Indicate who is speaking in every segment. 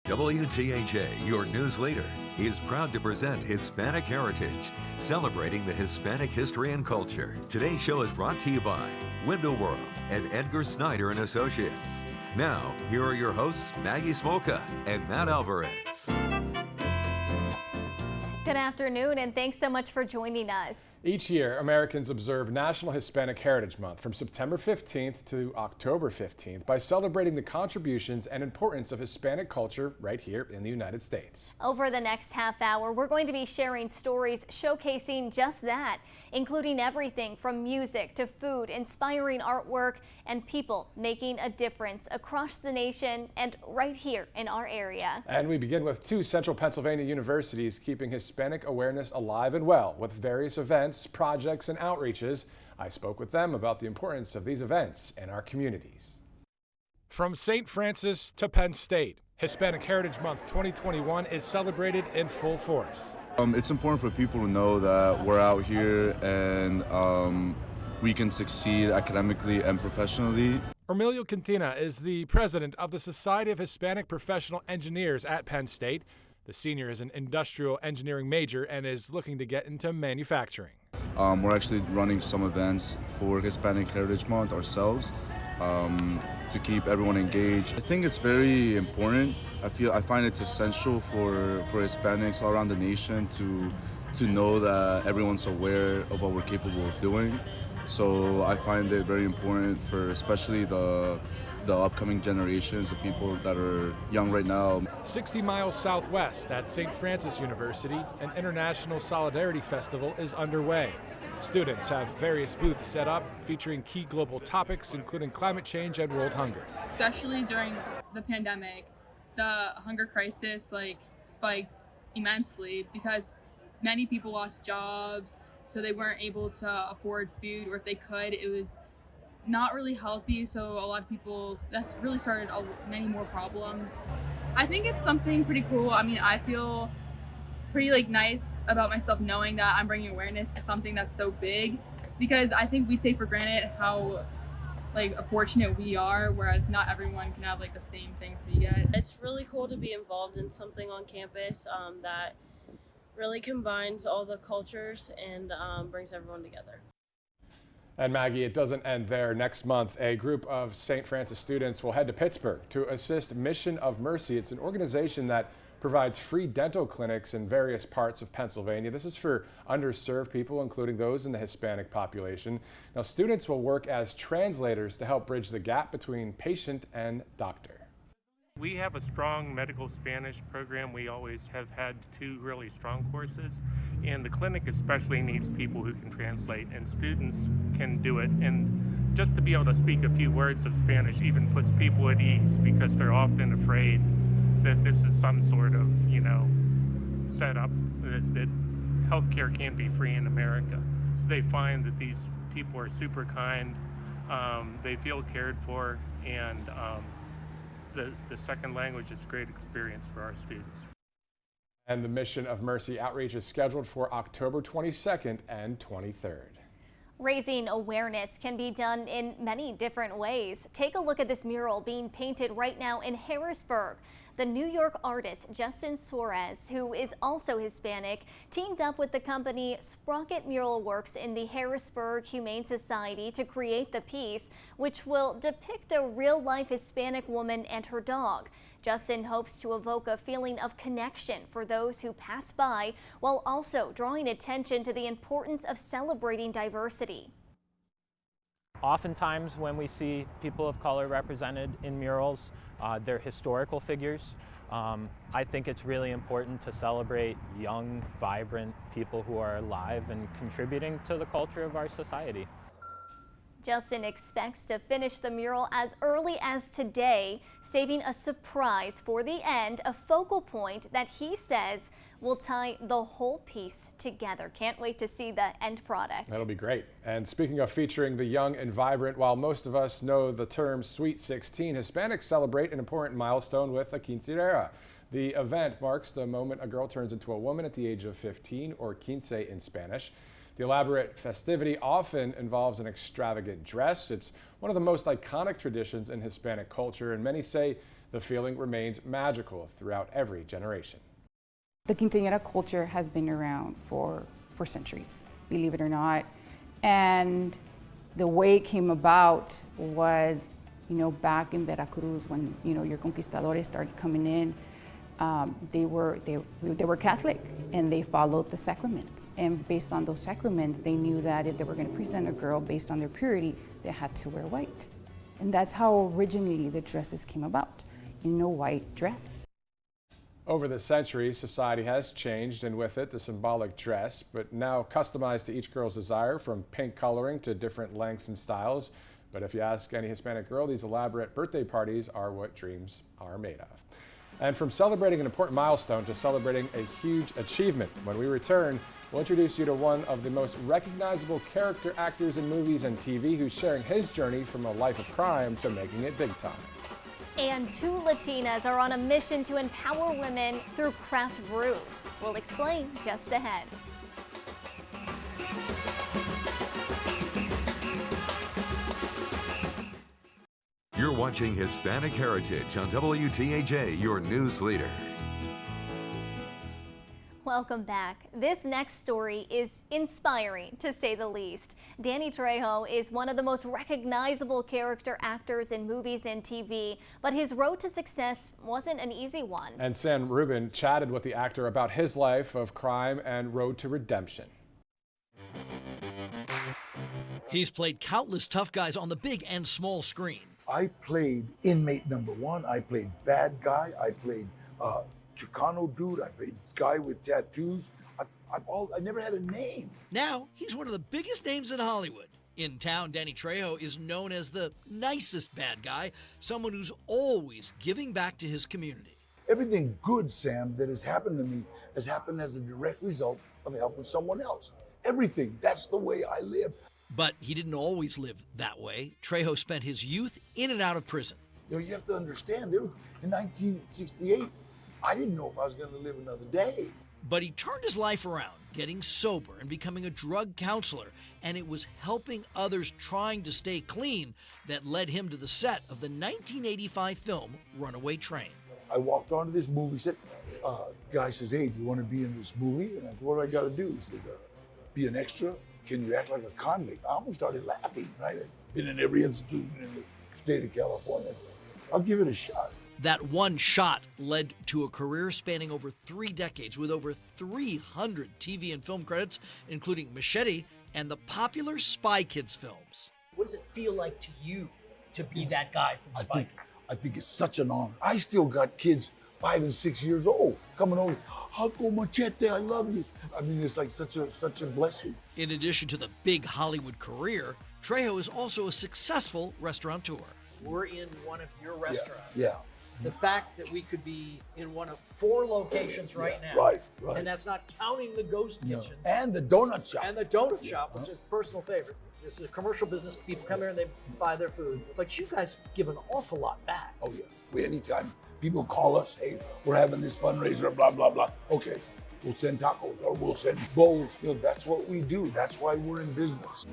Speaker 1: WTAJ, your news leader, is proud to present Hispanic Heritage, celebrating the Hispanic history and culture. Today's show is brought to you by Window World and Edgar Snyder and Associates. Now, here are your hosts, Maggie Smolka and Matt Alvarez.
Speaker 2: Good afternoon, and thanks so much for joining us.
Speaker 3: Each year, Americans observe National Hispanic Heritage Month from September 15th to October 15th by celebrating the contributions and importance of Hispanic culture right here in the United States.
Speaker 2: Over the next half hour, we're going to be sharing stories showcasing just that, including everything from music to food, inspiring artwork, and people making a difference across the nation and right here in our area.
Speaker 3: And we begin with two Central Pennsylvania universities keeping Hispanic awareness alive and well with various events, projects, and outreaches. I spoke with them about the importance of these events in our communities. From St. Francis to Penn State, Hispanic Heritage Month 2021 is celebrated in full force.
Speaker 4: It's important for people to know that we're out here and we can succeed academically and professionally.
Speaker 3: HERMILO Quintina is the president of the Society of Hispanic Professional Engineers at Penn State. The senior is an industrial engineering major and is looking to get into manufacturing.
Speaker 4: We're actually running some events for Hispanic Heritage Month ourselves to keep everyone engaged. I think it's very important. I find it's essential for Hispanics all around the nation to know that everyone's aware of what we're capable of doing. So I find it very important for especially the upcoming generations of people that are young right now.
Speaker 3: 60 miles southwest at St. Francis University, an International Solidarity Festival is underway. Students have various booths set up featuring key global topics including climate change and world hunger.
Speaker 5: Especially during the pandemic, the hunger crisis spiked immensely because many people lost jobs, so they weren't able to afford food, or if they could, it was not really healthy, so a lot of people, that's really started many more problems. I think it's something pretty cool. I mean, I feel pretty nice about myself knowing that I'm bringing awareness to something that's so big, because I think we take for granted how fortunate we are, whereas not everyone can have the same things we get.
Speaker 6: It's really cool to be involved in something on campus that really combines all the cultures and brings everyone together.
Speaker 3: And Maggie, it doesn't end there. Next month, a group of St. Francis students will head to Pittsburgh to assist Mission of Mercy. It's an organization that provides free dental clinics in various parts of Pennsylvania. This is for underserved people, including those in the Hispanic population. Now, students will work as translators to help bridge the gap between patient and doctor.
Speaker 7: We have a strong medical Spanish program. We always have had two really strong courses, and the clinic especially needs people who can translate, and students can do it. And just to be able to speak a few words of Spanish even puts people at ease, because they're often afraid that this is some sort of, setup that healthcare can't be free in America. They find that these people are super kind, they feel cared for, and the second language is a great experience for our students.
Speaker 3: And the Mission of Mercy outreach is scheduled for October 22nd and 23rd.
Speaker 2: Raising awareness can be done in many different ways. Take a look at this mural being painted right now in Harrisburg. The New York artist Justin Suarez, who is also Hispanic, teamed up with the company Sprocket Mural Works in the Harrisburg Humane Society to create the piece, which will depict a real-life Hispanic woman and her dog. Justin hopes to evoke a feeling of connection for those who pass by, while also drawing attention to the importance of celebrating diversity.
Speaker 8: Oftentimes when we see people of color represented in murals, they're historical figures. I think it's really important to celebrate young, vibrant people who are alive and contributing to the culture of our society.
Speaker 2: Justin expects to finish the mural as early as today, saving a surprise for the end, a focal point that he says will tie the whole piece together. Can't wait to see the end product.
Speaker 3: That'll be great. And speaking of featuring the young and vibrant, while most of us know the term Sweet 16, Hispanics celebrate an important milestone with a quinceañera. The event marks the moment a girl turns into a woman at the age of 15, or quince in Spanish. The elaborate festivity often involves an extravagant dress. It's one of the most iconic traditions in Hispanic culture, and many say the feeling remains magical throughout every generation.
Speaker 9: The quinceañera culture has been around for centuries, believe it or not. And the way it came about was, back in Veracruz when, your conquistadores started coming in, they were Catholic and they followed the sacraments. And based on those sacraments, they knew that if they were going to present a girl based on their purity, they had to wear white. And that's how originally the dresses came about, white dress.
Speaker 3: Over the centuries, society has changed, and with it, the symbolic dress, but now customized to each girl's desire, from pink coloring to different lengths and styles. But if you ask any Hispanic girl, these elaborate birthday parties are what dreams are made of. And from celebrating an important milestone to celebrating a huge achievement, when we return, we'll introduce you to one of the most recognizable character actors in movies and TV who's sharing his journey from a life of crime to making it big time.
Speaker 2: And two Latinas are on a mission to empower women through craft brews. We'll explain just ahead.
Speaker 1: You're watching Hispanic Heritage on WTAJ, your news leader.
Speaker 2: Welcome back. This next story is inspiring, to say the least. Danny Trejo is one of the most recognizable character actors in movies and TV, but his road to success wasn't an easy one.
Speaker 3: And Sam Rubin chatted with the actor about his life of crime and road to redemption.
Speaker 10: He's played countless tough guys on the big and small screen.
Speaker 11: I played inmate number one. I played bad guy. I played Chicano dude. I played guy with tattoos. I never had a name.
Speaker 10: Now he's one of the biggest names in Hollywood. In town, Danny Trejo is known as the nicest bad guy, someone who's always giving back to his community.
Speaker 11: Everything good, Sam, that has happened to me has happened as a direct result of helping someone else. Everything. That's the way I live.
Speaker 10: But he didn't always live that way. Trejo spent his youth in and out of prison.
Speaker 11: You have to understand, in 1968, I didn't know if I was going to live another day.
Speaker 10: But he turned his life around, getting sober and becoming a drug counselor. And it was helping others trying to stay clean that led him to the set of the 1985 film Runaway Train.
Speaker 11: I walked onto this movie set. Guy says, "Hey, do you want to be in this movie?" And I said, "What do I got to do?" He says, "Be an extra. Can you act like a convict?" I almost started laughing, right? I've been in every institution in the state of California. I'll give it a shot.
Speaker 10: That one shot led to a career spanning over 3 decades with over 300 TV and film credits, including Machete and the popular Spy Kids films.
Speaker 12: What does it feel like to you to be that guy from Spy Kids?
Speaker 11: I think it's such an honor. I still got kids 5 and 6 years old coming over. "Uncle Machete, I love you." I mean, it's like such a blessing.
Speaker 10: In addition to the big Hollywood career, Trejo is also a successful restaurateur.
Speaker 12: We're in one of your restaurants.
Speaker 11: Yeah.
Speaker 12: The fact that we could be in one of 4 locations right now.
Speaker 11: Right.
Speaker 12: And that's not counting the ghost kitchens.
Speaker 11: And the donut shop.
Speaker 12: And the donut shop, which is a personal favorite. This is a commercial business. People come here and they buy their food. But you guys give an awful lot back.
Speaker 11: Oh, yeah. Anytime people call us, "Hey, we're having this fundraiser, blah, blah, blah." Okay, we'll send tacos or we'll send bowls. That's what we do. That's why we're in business.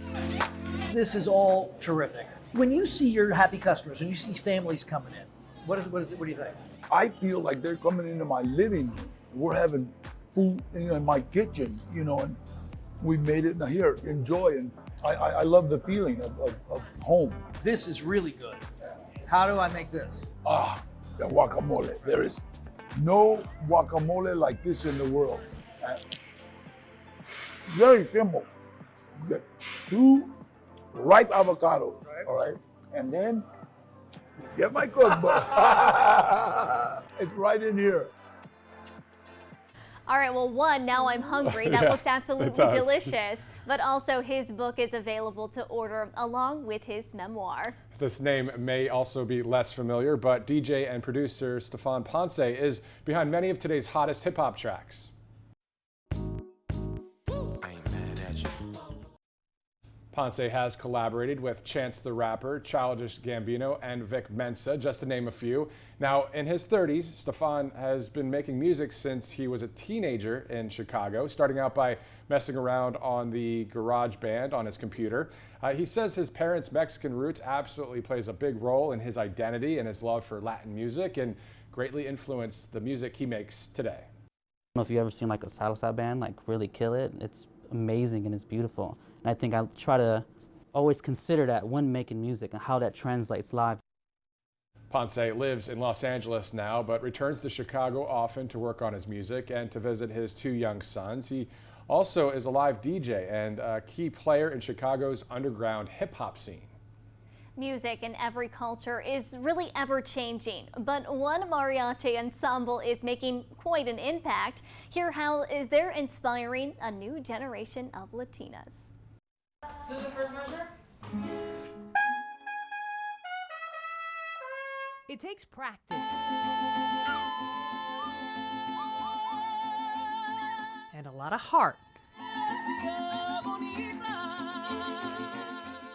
Speaker 12: This is all terrific. When you see your happy customers, when you see families coming in, what do you think?
Speaker 11: I feel like they're coming into my living room. We're having food in my kitchen, and we made it here. Enjoy, and I love the feeling of home.
Speaker 12: This is really good. How do I make this?
Speaker 11: The guacamole. There is no guacamole like this in the world. Very simple. You get 2 ripe avocados, all right? And then get my cookbook. It's right in here.
Speaker 2: All right, well, now I'm hungry. That looks absolutely delicious. But also his book is available to order along with his memoir.
Speaker 3: This name may also be less familiar, but DJ and producer Stefan Ponce is behind many of today's hottest hip-hop tracks. Ponce has collaborated with Chance the Rapper, Childish Gambino, and Vic Mensa, just to name a few. Now, in his 30s, Stefan has been making music since he was a teenager in Chicago, starting out by messing around on the GarageBand on his computer. He says his parents' Mexican roots absolutely plays a big role in his identity and his love for Latin music, and greatly influenced the music he makes today.
Speaker 13: I don't know if you've ever seen like a salsa band like really kill it. It's amazing and it's beautiful. And I think I try to always consider that when making music and how that translates live.
Speaker 3: Ponce lives in Los Angeles now, but returns to Chicago often to work on his music and to visit his 2 young sons. He also is a live DJ and a key player in Chicago's underground hip-hop scene.
Speaker 2: Music in every culture is really ever-changing, but one mariachi ensemble is making quite an impact. Hear how they're inspiring a new generation of Latinas.
Speaker 14: Do the first measure.
Speaker 15: It takes practice and a lot of heart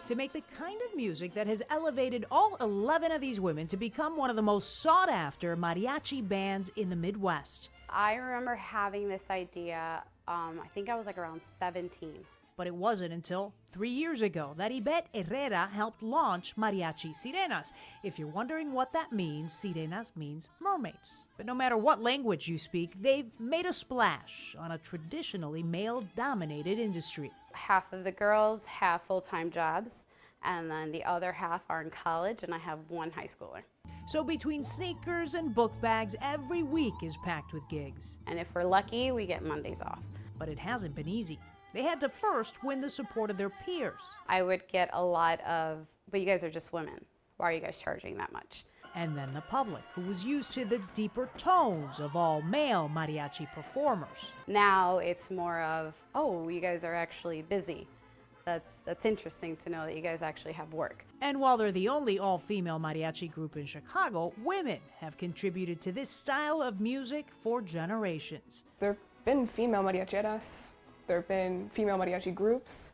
Speaker 15: to make the kind of music that has elevated all 11 of these women to become one of the most sought-after mariachi bands in the Midwest.
Speaker 16: I remember having this idea, I think I was like around 17.
Speaker 15: But it wasn't until 3 years ago that Yvette Herrera helped launch Mariachi Sirenas. If you're wondering what that means, Sirenas means mermaids. But no matter what language you speak, they've made a splash on a traditionally male-dominated industry.
Speaker 16: Half of the girls have full-time jobs, and then the other half are in college, and I have 1 high schooler.
Speaker 15: So between sneakers and book bags, every week is packed with gigs.
Speaker 16: And if we're lucky, we get Mondays off.
Speaker 15: But it hasn't been easy. They had to first win the support of their peers.
Speaker 16: I would get a lot of, but you guys are just women. Why are you guys charging that much?
Speaker 15: And then the public, who was used to the deeper tones of all male mariachi performers.
Speaker 16: Now it's more of, oh, you guys are actually busy. That's interesting to know that you guys actually have work.
Speaker 15: And while they're the only all-female mariachi group in Chicago, women have contributed to this style of music for generations.
Speaker 17: There have been female mariacheras. There have been female mariachi groups.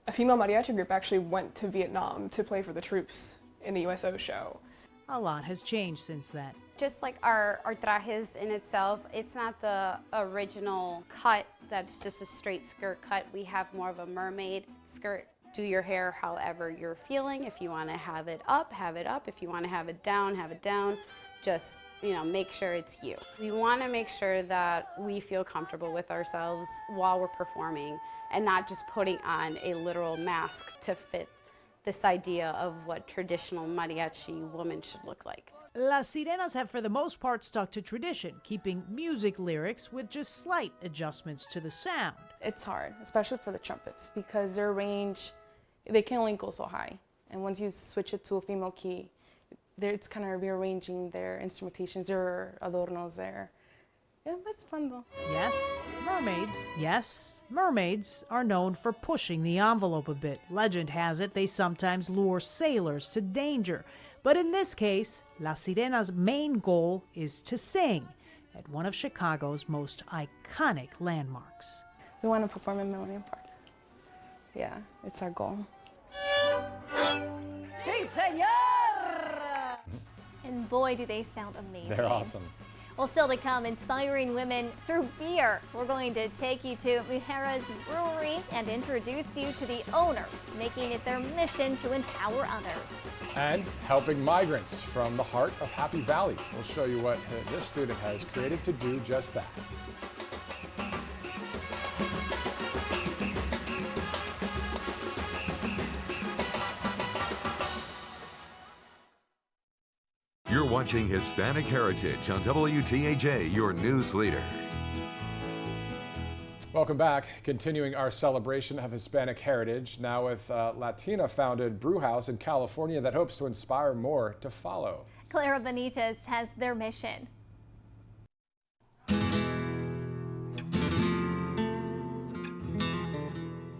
Speaker 17: A female mariachi group actually went to Vietnam to play for the troops in the USO show.
Speaker 15: A lot has changed since then.
Speaker 16: Just like our trajes in itself, it's not the original cut that's just a straight skirt cut. We have more of a mermaid skirt. Do your hair however you're feeling. If you want to have it up, have it up. If you want to have it down, have it down. Just, you know, make sure it's you. We want to make sure that we feel comfortable with ourselves while we're performing and not just putting on a literal mask to fit this idea of what traditional mariachi women should look like.
Speaker 15: Las Sirenas have for the most part stuck to tradition, keeping music lyrics with just slight adjustments to the sound.
Speaker 14: It's hard, especially for the trumpets, because their range, they can only go so high. And once you switch it to a female key, it's kind of rearranging their instrumentations, their adornos there. Yeah, it's fun though.
Speaker 15: Yes, mermaids are known for pushing the envelope a bit. Legend has it they sometimes lure sailors to danger. But in this case, Las Sirenas' main goal is to sing at one of Chicago's most iconic landmarks.
Speaker 14: We want to perform in Millennium Park. Yeah, it's our goal.
Speaker 2: Sí, señor! And boy, do they sound amazing.
Speaker 3: They're awesome.
Speaker 2: Well, still to come, inspiring women through beer. We're going to take you to Mujeres Brewery and introduce you to the owners, making it their mission to empower others.
Speaker 3: And helping migrants from the heart of Happy Valley. We'll show you what this student has created to do just that.
Speaker 1: You're watching Hispanic Heritage on WTAJ, your news leader.
Speaker 3: Welcome back. Continuing our celebration of Hispanic heritage, now with a Latina-founded brewhouse in California that hopes to inspire more to follow.
Speaker 2: Clara Benitez has their mission.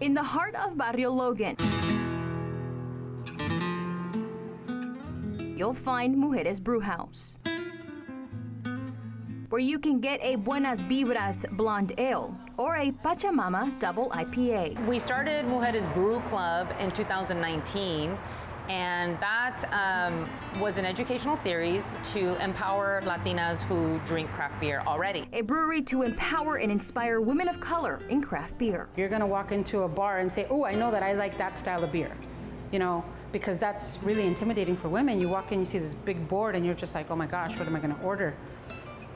Speaker 18: In the heart of Barrio Logan, you'll find Mujeres Brewhouse, where you can get a Buenas Vibras blonde ale or a Pachamama double IPA.
Speaker 19: We started Mujeres Brew Club in 2019, and that was an educational series to empower Latinas who drink craft beer already.
Speaker 18: A brewery to empower and inspire women of color in craft beer.
Speaker 9: You're gonna walk into a bar and say, oh, I know that I like that style of beer, you know, because that's really intimidating for women. You walk in, you see this big board, and you're just like, oh my gosh, what am I gonna order?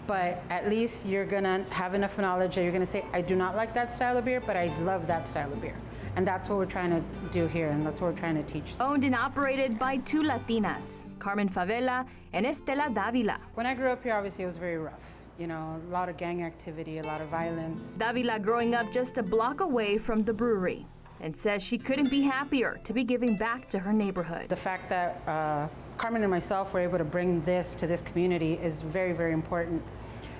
Speaker 9: But at least you're gonna have enough knowledge that you're gonna say, I do not like that style of beer, but I love that style of beer. And that's what we're trying to do here, and that's what we're trying to teach.
Speaker 18: Owned and operated by two Latinas, Carmen Favela and Estela Davila.
Speaker 9: When I grew up here, obviously it was very rough. You know, a lot of gang activity, a lot of violence.
Speaker 18: Davila growing up just a block away from the brewery, and says she couldn't be happier to be giving back to her neighborhood.
Speaker 9: The fact that Carmen and myself were able to bring this to this community is very, very important,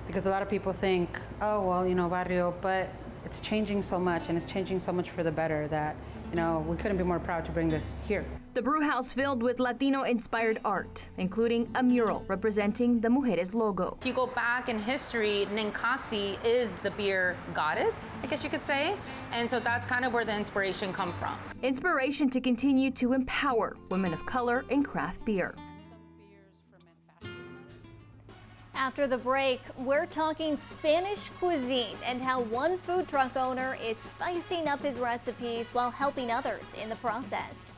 Speaker 9: because a lot of people think, oh, well, you know, barrio, but it's changing so much, and it's changing so much for the better that, you know, we couldn't be more proud to bring this here.
Speaker 18: The brew house filled with Latino-inspired art, including a mural representing the Mujeres logo.
Speaker 19: If you go back in history, Ninkasi is the beer goddess, I guess you could say. And so that's kind of where the inspiration comes from.
Speaker 18: Inspiration to continue to empower women of color in craft beer.
Speaker 2: After the break, we're talking Spanish cuisine and how one food truck owner is spicing up his recipes while helping others in the process.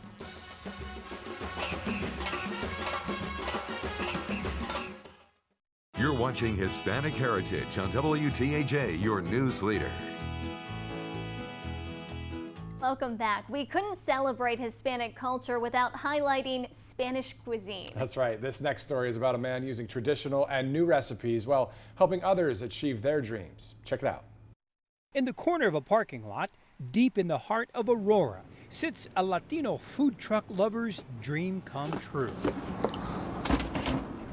Speaker 1: You're watching Hispanic Heritage on WTAJ, your news leader.
Speaker 2: Welcome back. We couldn't celebrate Hispanic culture without highlighting Spanish cuisine.
Speaker 3: That's right. This next story is about a man using traditional and new recipes while helping others achieve their dreams. Check it out.
Speaker 20: In the corner of a parking lot, deep in the heart of Aurora, sits a Latino food truck lover's dream come true.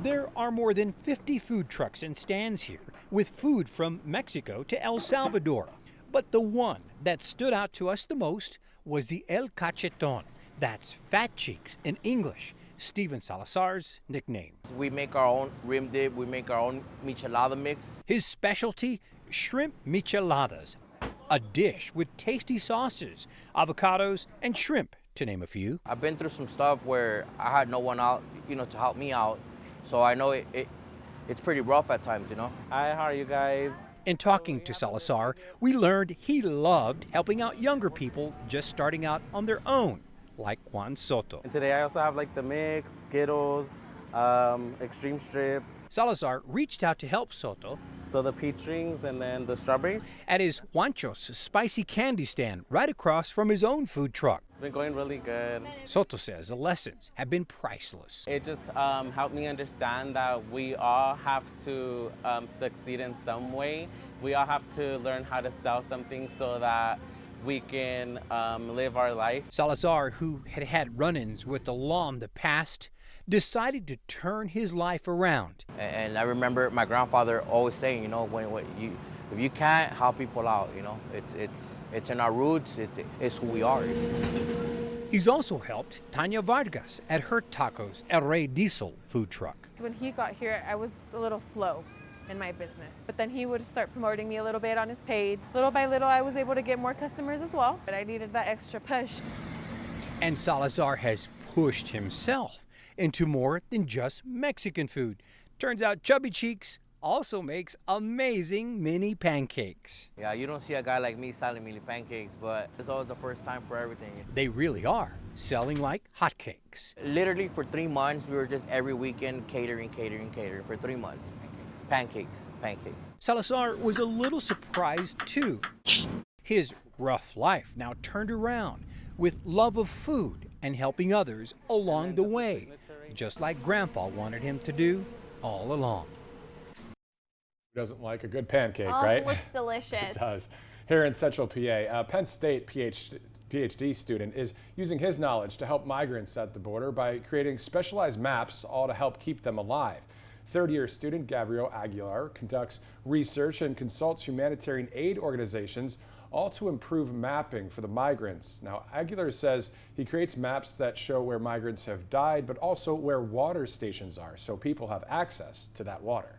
Speaker 20: There are more than 50 food trucks and stands here with food from Mexico to El Salvador. But the one that stood out to us the most was the El Cacheton. That's fat cheeks in English, Steven Salazar's nickname.
Speaker 21: We make our own rim dip, we make our own michelada mix.
Speaker 20: His specialty, shrimp micheladas, a dish with tasty sauces, avocados, and shrimp, to name a few.
Speaker 21: I've been through some stuff where I had no one out, to help me out. So I know it's pretty rough at times,
Speaker 22: Hi, how are you guys?
Speaker 20: In talking to Salazar, we learned he loved helping out younger people just starting out on their own, like Juan Soto.
Speaker 22: And today I also have like the mix, Skittles, extreme strips.
Speaker 20: Salazar reached out to help Soto.
Speaker 22: So the peach rings and then the strawberries.
Speaker 20: At his Juancho's spicy candy stand right across from his own food truck.
Speaker 22: It's been going really good.
Speaker 20: Soto says the lessons have been priceless.
Speaker 22: It just helped me understand that we all have to succeed in some way. We all have to learn how to sell something so that we can live our life.
Speaker 20: Salazar, who had had run-ins with the law in the past, decided to turn his life around.
Speaker 21: And I remember my grandfather always saying, if you can't help people out, it's in our roots, it's who we are.
Speaker 20: He's also helped Tanya Vargas at her Tacos El Rey Diesel food truck.
Speaker 23: When he got here, I was a little slow in my business, but then he would start promoting me a little bit on his page. Little by little, I was able to get more customers as well, but I needed that extra push.
Speaker 20: And Salazar has pushed himself into more than just Mexican food. Turns out Chubby Cheeks also makes amazing mini pancakes.
Speaker 21: Yeah, you don't see a guy like me selling mini pancakes, but it's always the first time for everything.
Speaker 20: They really are selling like hotcakes.
Speaker 21: Literally for 3 months, we were just every weekend catering for 3 months. Pancakes.
Speaker 20: Salazar was a little surprised too. His rough life now turned around with love of food and helping others along the way, just like Grandpa wanted him to do all along.
Speaker 3: Who doesn't like a good pancake,
Speaker 2: Oh,
Speaker 3: right?
Speaker 2: it looks delicious.
Speaker 3: It does. Here in Central PA, a Penn State PhD student is using his knowledge to help migrants at the border by creating specialized maps, all to help keep them alive. Third-year student Gabriel Aguilar conducts research and consults humanitarian aid organizations, all to improve mapping for the migrants. Now, Aguilar says he creates maps that show where migrants have died, but also where water stations are, so people have access to that water.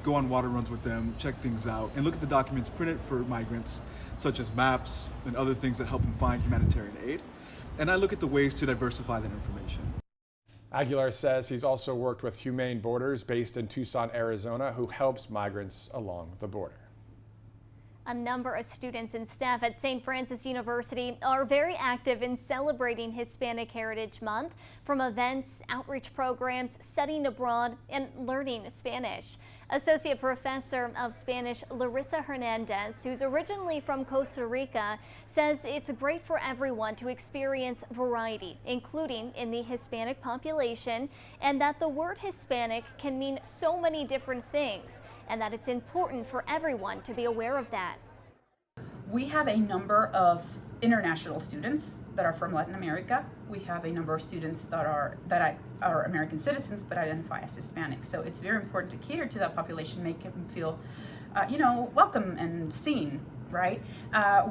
Speaker 4: go on water runs with them, check things out, and look at the documents printed for migrants, such as maps and other things that help them find humanitarian aid. And I look at the ways to diversify that information.
Speaker 3: Aguilar says he's also worked with Humane Borders based in Tucson, Arizona, who helps migrants along the border.
Speaker 2: A number of students and staff at St. Francis University are very active in celebrating Hispanic Heritage Month, from events, outreach programs, studying abroad, and learning Spanish. Associate Professor of Spanish Larissa Hernandez, who's originally from Costa Rica, says it's great for everyone to experience variety, including in the Hispanic population, and that the word Hispanic can mean so many different things, and that it's important for everyone to be aware of that.
Speaker 5: We have a number of international students that are from Latin America. We have a number of students that are American citizens but identify as Hispanic. So it's very important to cater to that population, make them feel, welcome and seen, right?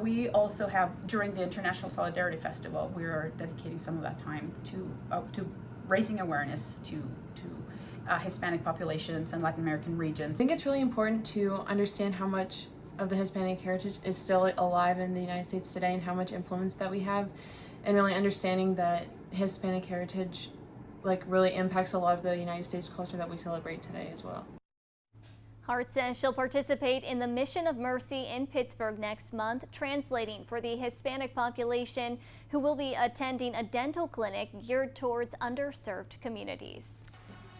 Speaker 5: We also have, during the International Solidarity Festival, we are dedicating some of that time to raising awareness to Hispanic populations and Latin American regions.
Speaker 6: I think it's really important to understand how much of the Hispanic heritage is still alive in the United States today and how much influence that we have, and really understanding that Hispanic heritage really impacts a lot of the United States culture that we celebrate today as well.
Speaker 2: Hart says she'll participate in the Mission of Mercy in Pittsburgh next month, translating for the Hispanic population who will be attending a dental clinic geared towards underserved communities.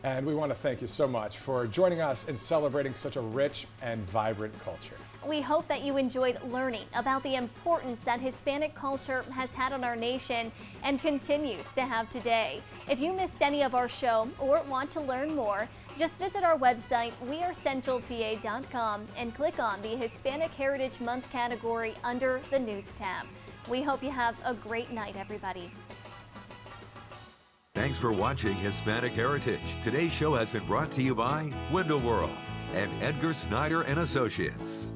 Speaker 3: And we want to thank you so much for joining us in celebrating such a rich and vibrant culture.
Speaker 2: We hope that you enjoyed learning about the importance that Hispanic culture has had on our nation and continues to have today. If you missed any of our show or want to learn more, just visit our website, wearecentralpa.com, and click on the Hispanic Heritage Month category under the News tab. We hope you have a great night, everybody.
Speaker 1: Thanks for watching Hispanic Heritage. Today's show has been brought to you by Window World and Edgar Snyder and Associates.